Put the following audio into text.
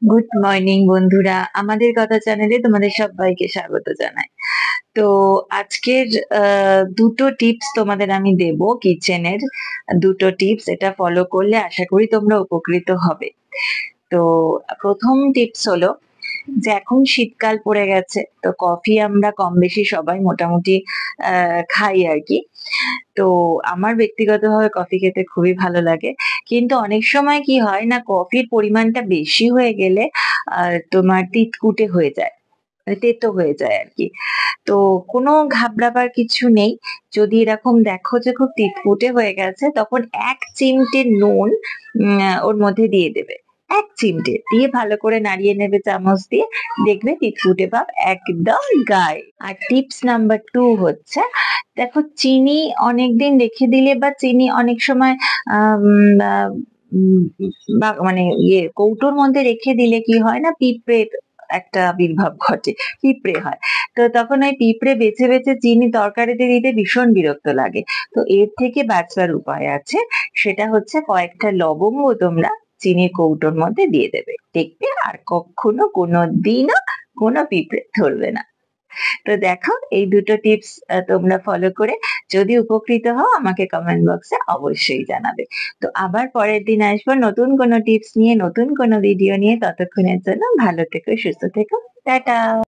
Good morning বন্ধুরা, আমাদের কথা চ্যানেলে তোমাদের সবাইকে স্বাগত জানাই। তো আজকের দুটো টিপস তোমাদের আমি দেব, কিচেনের দুটো টিপস। এটা ফলো করলে আশা করি তোমরা উপকৃত হবে। তো প্রথম টিপস হলো যে এখন শীতকাল পড়ে গেছে, তো কফি আমরা কম বেশি সবাই মোটামুটি খাই আর কি। তো আমার ব্যক্তিগতভাবে কফি খেতে খুবই ভালো লাগে। কিন্তু অনেক সময় কি হয় না, কফির পরিমাণটা বেশি হয়ে গেলে তোমার তিতকুটে হয়ে যায়। মানে তেতো হয়ে যায় আরকি। তো কোনো ঘাবড়াবার কিছু নেই। যদি এরকম দেখো যে খুব তিতকুটে হয়ে গেছে, তখন ১ চিমটে নুন ওর মধ্যে দিয়ে দেবে। ১ চিমটে দিয়ে ভালো করে নাড়িয়ে নেবে চামচ দিয়ে। দেখবে তিতকুটে ভাব একদম গায়েব। আর টিপস নাম্বার 2 হচ্ছে, দেখো চিনি অনেকদিন রেখে দিলে বা চিনি অনেক সময় আম আ উম বা মানে কৌটোর মধ্যে রেখে দিলে কি হয় না, পিঁপড়ের একটা আবির্ভাব ঘটে। পিঁপড়ে হয়। তো তখন ওই পিঁপড়ে বেছে, বেছে চিনি তরকারিতে দিতে ভীষণ বিরক্ত লাগে। তো এর থেকে বাঁচবার উপায় আছে। সেটা হচ্ছে কয়েকটা লবঙ্গ তোমরা চিনির কৌটোর মধ্যে দিয়ে দেবে। দেখবে আর কক্ষনো কোনোদিনও কোনো পিঁপড়ে ধরবে না। তো দেখো এই দুটো টিপস তোমরা ফলো করে যদি উপকৃত হও আমাকে কমেন্ট বক্সে অবশ্যই জানাবে। তো আবার পরের দিন আসবো নতুন কোনো টিপস নিয়ে, নতুন কোনো ভিডিও নিয়ে। ততক্ষণের জন্য ভালো থেকো, সুস্থ থেকো। টাটা।